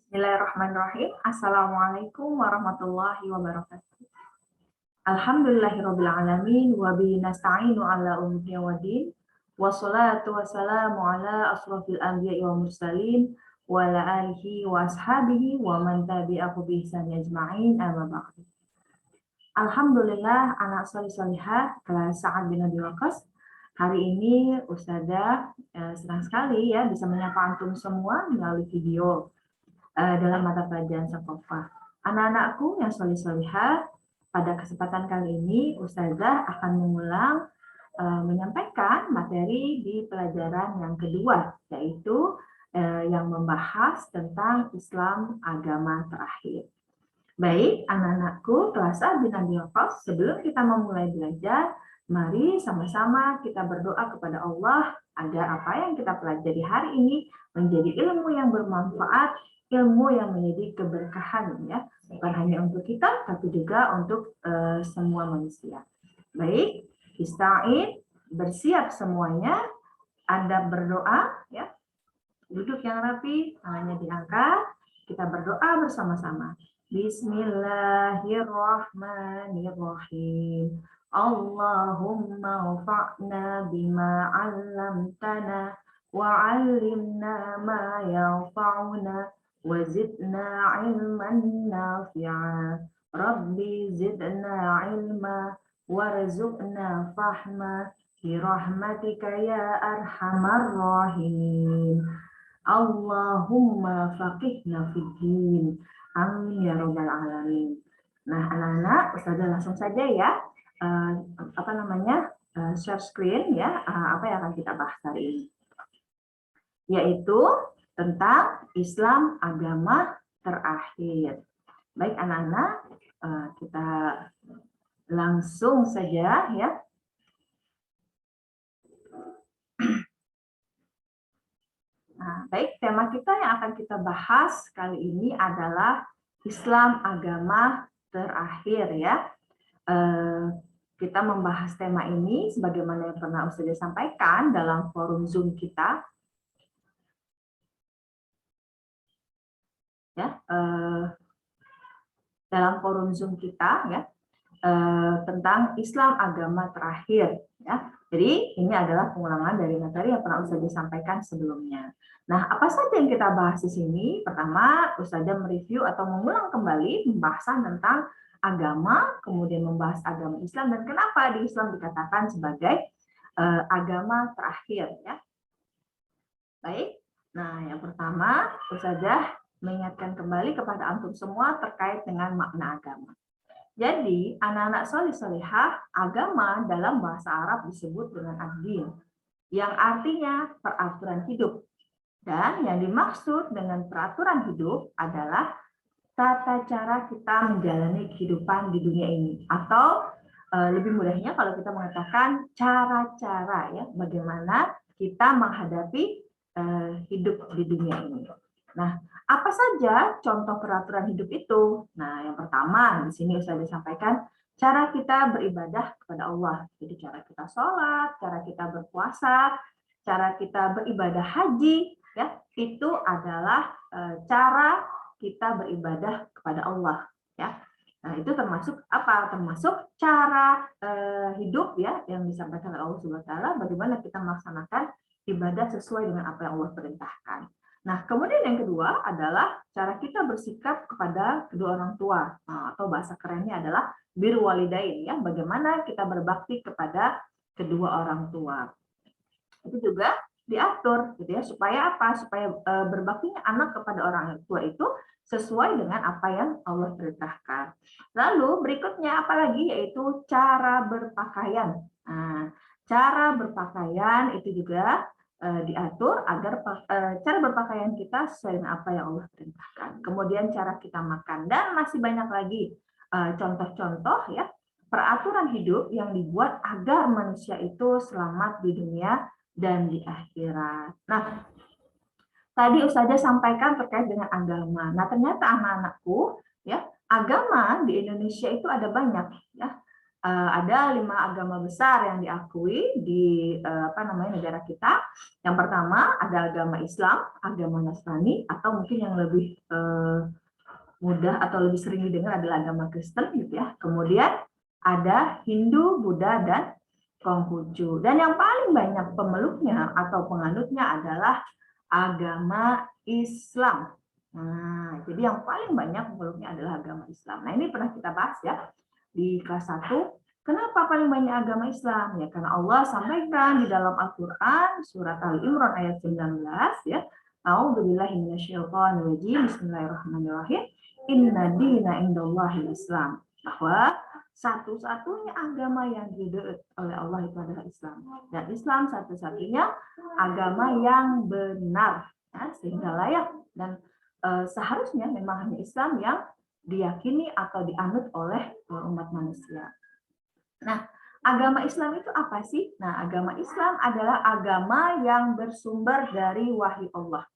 Bismillahirrahmanirrahim. Assalamualaikum warahmatullahi wabarakatuh. Alhamdulillahirabbil alamin wa bihi nasta'inu ala umuri waddin. Wassalatu wassalamu ala asrofil anbiya'i wal mursalin wa ala alihi wa ashabihi wa man tabi'ahu bi ihsan ajma'in amma ba'du. Alhamdulillah anak solih-solihah kelas Sa'ad bin Abi Waqqas. Hari ini Ustazah senang sekali ya bisa menyapa antum semua melalui video dalam mata pelajaran Sakofa. Anak-anakku yang solih-solihah, pada kesempatan kali ini Ustazah akan mengulang menyampaikan materi di pelajaran yang kedua, yaitu yang membahas tentang Islam agama terakhir. Baik, anak-anakku kelas A bin Abi Waqqas, sebelum kita memulai belajar, mari sama-sama kita berdoa kepada Allah agar apa yang kita pelajari hari ini menjadi ilmu yang bermanfaat, ilmu yang menjadi keberkahan ya, bukan hanya untuk kita tapi juga untuk semua manusia. Baik, ista'in, bersiap semuanya, Anda berdoa ya. Duduk yang rapi, tangannya diangkat, kita berdoa bersama-sama. Bismillahirrahmanirrahim. Allahumma anfa'na bima 'allamtana wa 'allimna ma yanfa'una wa zidna 'ilman nafi'a. Rabbi zidna 'ilma warzuqna fahma bi rahmatika ya arhamar rahimin. Allahumma faqihna fiddin. Amin ya robbal alamin. Nah, anak-anak, Ustazah langsung saja ya, share screen ya, apa yang akan kita bahas hari ini, yaitu tentang Islam agama terakhir. Baik anak-anak, kita langsung saja ya. Nah, baik, tema kita yang akan kita bahas kali ini adalah Islam agama terakhir ya. Kita membahas tema ini sebagaimana yang pernah Ustazah sampaikan dalam forum Zoom kita. Ya, dalam forum Zoom kita ya, tentang Islam agama terakhir ya. Jadi ini adalah pengulangan dari materi yang pernah Ustazah sampaikan sebelumnya. Nah, apa saja yang kita bahas di sini? Pertama, Ustazah mereview atau mengulang kembali pembahasan tentang agama, kemudian membahas agama Islam dan kenapa di Islam dikatakan sebagai agama terakhir ya. Baik. Nah, yang pertama, Ustazah mengingatkan kembali kepada antum semua terkait dengan makna agama. Jadi, anak-anak solih-solihah, agama dalam bahasa Arab disebut dengan ad-din, yang artinya peraturan hidup. Dan yang dimaksud dengan peraturan hidup adalah tata cara kita menjalani kehidupan di dunia ini. Atau lebih mudahnya kalau kita mengatakan cara-cara ya, bagaimana kita menghadapi hidup di dunia ini. Nah, apa saja contoh peraturan hidup itu? Nah, yang pertama di sini sudah disampaikan cara kita beribadah kepada Allah. Jadi cara kita sholat, cara kita berpuasa, cara kita beribadah haji, ya itu adalah cara kita beribadah kepada Allah. Ya, nah itu termasuk apa? Termasuk cara hidup ya yang disampaikan oleh Allah Subhanahu Wa Taala. Bagaimana kita melaksanakan ibadah sesuai dengan apa yang Allah perintahkan. Nah, kemudian yang kedua adalah cara kita bersikap kepada kedua orang tua, atau bahasa kerennya adalah birrul walidain ya, bagaimana kita berbakti kepada kedua orang tua. Itu juga diatur gitu ya, supaya apa? Supaya berbaktinya anak kepada orang tua itu sesuai dengan apa yang Allah perintahkan. Lalu berikutnya apalagi yaitu cara berpakaian. Nah, cara berpakaian itu juga diatur agar cara berpakaian kita sesuai dengan apa yang Allah perintahkan. Kemudian cara kita makan dan masih banyak lagi contoh-contoh ya peraturan hidup yang dibuat agar manusia itu selamat di dunia dan di akhirat. Nah, tadi Ustazah sampaikan terkait dengan agama. Nah, ternyata anak-anakku ya agama di Indonesia itu ada banyak ya. ada 5 agama besar yang diakui di negara kita. Yang pertama ada agama Islam, agama Nasrani, atau mungkin yang lebih mudah atau lebih sering didengar adalah agama Kristen gitu ya. Kemudian ada Hindu, Buddha, dan Konghucu. Dan yang paling banyak pemeluknya atau penganutnya adalah agama Islam. Nah, jadi yang paling banyak pemeluknya adalah agama Islam. Nah, ini pernah kita bahas ya di kelas 1. Kenapa paling banyak agama Islam? Ya, karena Allah sampaikan di dalam Al-Quran, surat Al-Imran ayat 19, ya. A'udzubillahi minasyaitonirrajim. Bismillahirrahmanirrahim. Inna dina indallahil Islam. Bahwa satu-satunya agama yang diridhoi oleh Allah itu adalah Islam. Dan Islam satu-satunya agama yang benar, ya, sehingga layak dan seharusnya memang hanya Islam yang diyakini atau dianut oleh umat manusia. Nah, agama Islam itu apa sih? Nah, agama Islam adalah agama yang bersumber dari wahyu Allah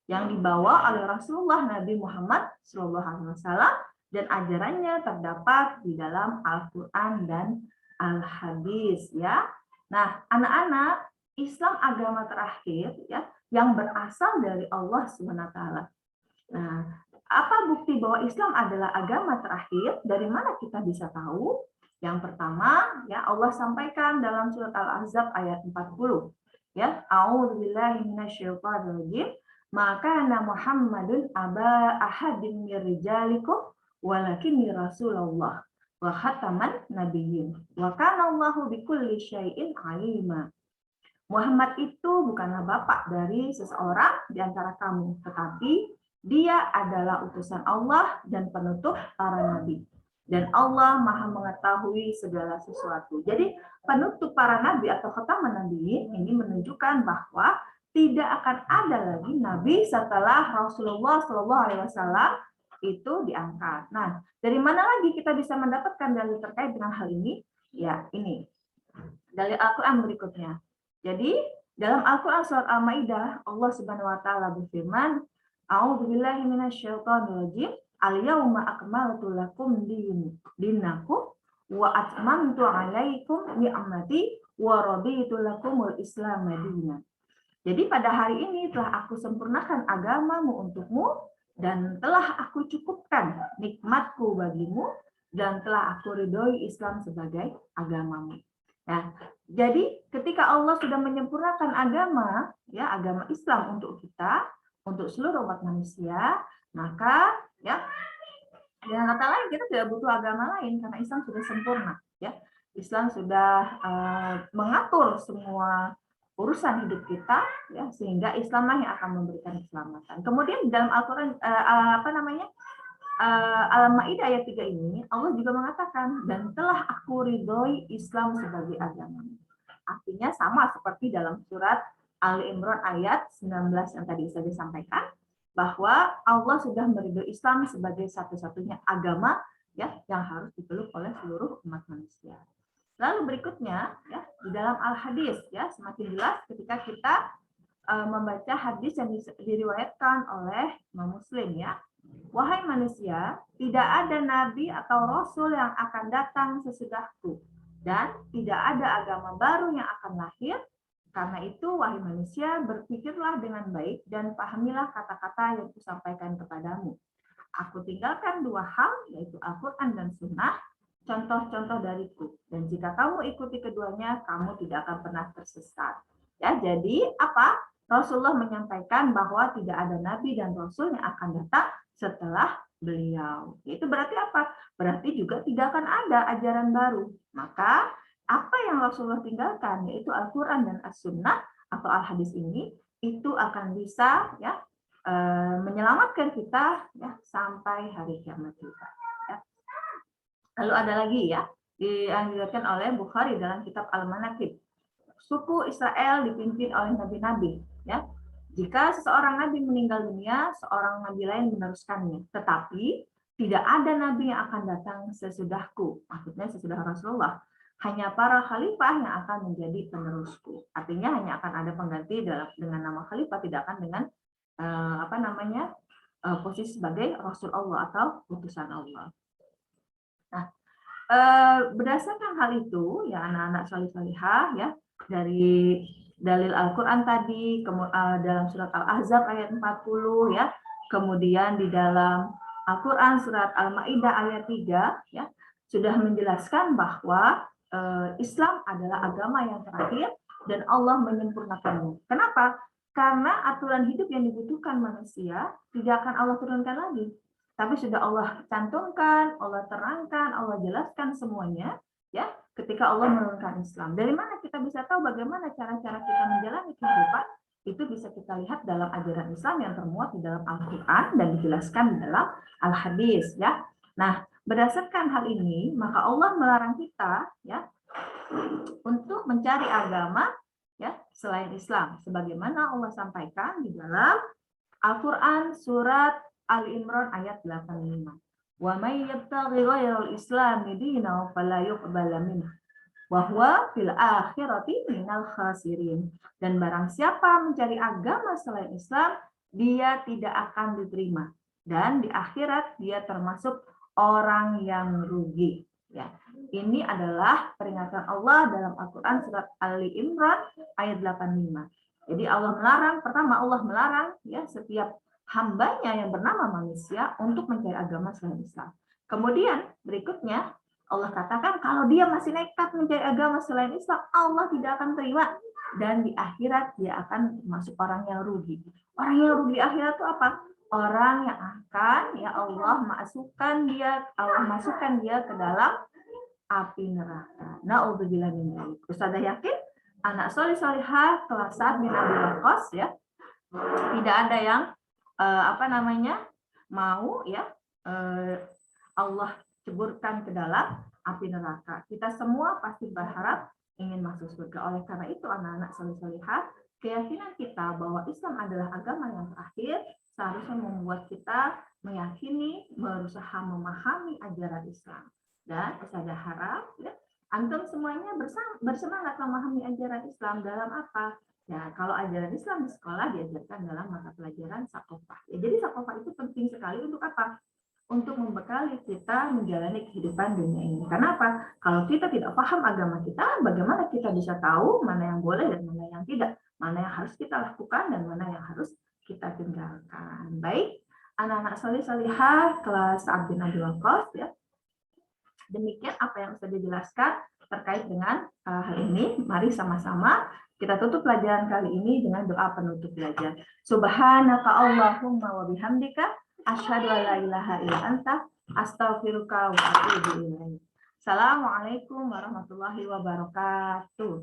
yang dibawa oleh Rasulullah Nabi Muhammad SAW, dan ajarannya terdapat di dalam Al-Quran dan Al-Hadis, ya. Nah, anak-anak, Islam agama terakhir ya yang berasal dari Allah SWT. Nah, apa bukti bahwa Islam adalah agama terakhir? Dari mana kita bisa tahu? Yang pertama, ya Allah sampaikan dalam surat Al-Ahzab ayat 40. Ya, a'udzubillahi minasyaitonirrajim. Maka Muhammadun aba ahadin min rijalikum walakinni rasulullah wa khataman nabiyyin wa kana Allahu bikulli syai'in alima. Muhammad itu bukanlah bapak dari seseorang di antara kamu, tetapi dia adalah utusan Allah dan penutup para nabi. Dan Allah Maha mengetahui segala sesuatu. Jadi penutup para nabi atau khataman nabiyyin ini menunjukkan bahwa tidak akan ada lagi nabi setelah Rasulullah SAW itu diangkat. Nah, dari mana lagi kita bisa mendapatkan dalil terkait dengan hal ini? Ya, ini dalil Al-Quran berikutnya. Jadi, dalam Al-Quran surat Al-Maidah, Allah Subhanahu wa taala berfirman, "A'udzubillahi minasyaitonirrajim. Al-yauma akmaltu lakum dinakum wa atmamtu 'alaikum ni'mati wa raditu lakumul Islam dinan." Jadi pada hari ini telah aku sempurnakan agamamu untukmu dan telah aku cukupkan nikmatku bagimu dan telah aku ridhoi Islam sebagai agamamu. Nah, jadi ketika Allah sudah menyempurnakan agama, ya agama Islam untuk kita, untuk seluruh umat manusia, maka ya dengan kata lain kita tidak butuh agama lain karena Islam sudah sempurna, ya. Islam sudah mengatur semua urusan hidup kita, ya, sehingga Islamlah yang akan memberikan keselamatan. Kemudian dalam Al-Quran Al-Maidah ayat 3 ini Allah juga mengatakan, dan telah aku ridhoi Islam sebagai agama. Artinya sama seperti dalam surat Ali Imran ayat 19 yang tadi saya sampaikan, bahwa Allah sudah meridhoi Islam sebagai satu-satunya agama ya yang harus dipeluk oleh seluruh umat manusia. Lalu berikutnya ya di dalam Al-Hadis ya semakin jelas ketika kita membaca hadis yang diriwayatkan oleh Imam Muslim ya. Wahai manusia, tidak ada nabi atau rasul yang akan datang sesudahku dan tidak ada agama baru yang akan lahir. Karena itu, wahai manusia, berpikirlah dengan baik dan pahamilah kata-kata yang kusampaikan kepadamu. Aku tinggalkan 2 hal, yaitu Al-Quran dan Sunnah, contoh-contoh dariku. Dan jika kamu ikuti keduanya, kamu tidak akan pernah tersesat. Ya, jadi apa? Rasulullah menyampaikan bahwa tidak ada nabi dan rasul yang akan datang setelah beliau. Itu berarti apa? Berarti juga tidak akan ada ajaran baru. Maka apa yang Rasulullah tinggalkan, yaitu Al-Quran dan As-Sunnah atau Al-Hadis ini, itu akan bisa ya menyelamatkan kita ya sampai hari kiamat kita. Ya. Lalu ada lagi ya yang diriwayatkan oleh Bukhari dalam kitab Al-Manaqib. Suku Israel dipimpin oleh nabi-nabi. Ya, jika seseorang nabi meninggal dunia, seorang nabi lain meneruskannya. Tetapi tidak ada nabi yang akan datang sesudahku. Maksudnya sesudah Rasulullah. Hanya para khalifah yang akan menjadi penerusku. Artinya hanya akan ada pengganti dengan nama khalifah, tidak akan dengan posisi sebagai Rasul Allah atau utusan Allah. Nah, Berdasarkan hal itu, ya anak-anak salih-salihah, ya dari dalil Al-Quran tadi, dalam surat Al-Ahzab ayat 40, ya, kemudian di dalam Al-Quran surat Al-Maidah ayat 3, ya, sudah menjelaskan bahwa Islam adalah agama yang terakhir dan Allah menyempurnakannya. Kenapa? Karena aturan hidup yang dibutuhkan manusia tidak akan Allah turunkan lagi. Tapi sudah Allah cantumkan, Allah terangkan, Allah jelaskan semuanya, ya, ketika Allah menurunkan Islam. Dari mana kita bisa tahu bagaimana cara-cara kita menjalani kehidupan? Itu bisa kita lihat dalam ajaran Islam yang termuat di dalam Al-Quran dan dijelaskan di dalam Al-Hadis, ya. Nah, berdasarkan hal ini, maka Allah melarang kita, ya, untuk mencari agama, ya, selain Islam, sebagaimana Allah sampaikan di dalam Al-Quran surat Ali Imran ayat 85. Wa may yabtaghi ghairal islami dinan fala yuqbala minhu wa huwa fil akhirati minal khasirin. Dan barang siapa mencari agama selain Islam, dia tidak akan diterima, dan di akhirat dia termasuk orang yang rugi. Ya, ini adalah peringatan Allah dalam Al-Quran surat Ali Imran ayat 85. Jadi Allah melarang, pertama Allah melarang, ya, setiap hambanya yang bernama manusia untuk mencari agama selain Islam. Kemudian berikutnya Allah katakan kalau dia masih nekat mencari agama selain Islam, Allah tidak akan terima, dan di akhirat dia akan masuk orang yang rugi. Orang yang rugi akhirat itu apa? Orang yang akan, ya, Allah masukkan dia ke dalam api neraka. Na'udzubillah min dzalik. Ustazah yakin anak solih-solihah kelas Sa'ad bin Abi Waqqas, ya, tidak ada yang mau, ya, Allah ceburkan ke dalam api neraka. Kita semua pasti berharap ingin masuk surga. Oleh karena itu, anak-anak solih-solihah, keyakinan kita bahwa Islam adalah agama yang terakhir seharusnya membuat kita meyakini, berusaha memahami ajaran Islam. Dan saya harap, ya, antum semuanya bersemangat memahami ajaran Islam dalam apa? Ya, kalau ajaran Islam di sekolah diajarkan dalam mata pelajaran Saqofah. Ya, jadi Saqofah itu penting sekali untuk apa? Untuk membekali kita menjalani kehidupan dunia ini. Karena apa? Kalau kita tidak paham agama kita, bagaimana kita bisa tahu mana yang boleh dan mana yang tidak, mana yang harus kita lakukan dan mana yang harus kita tinggalkan. Baik, anak-anak solih-solihah kelas Sa'ad bin Abi Waqqas, ya. Demikian apa yang sudah dijelaskan terkait dengan hal ini. Mari sama-sama kita tutup pelajaran kali ini dengan doa penutup belajar. Subhanaka Allahumma wa bihamdika asyhadu an la ilaha illa anta astaghfiruka wa atubu ilaik. Assalamualaikum warahmatullahi wabarakatuh.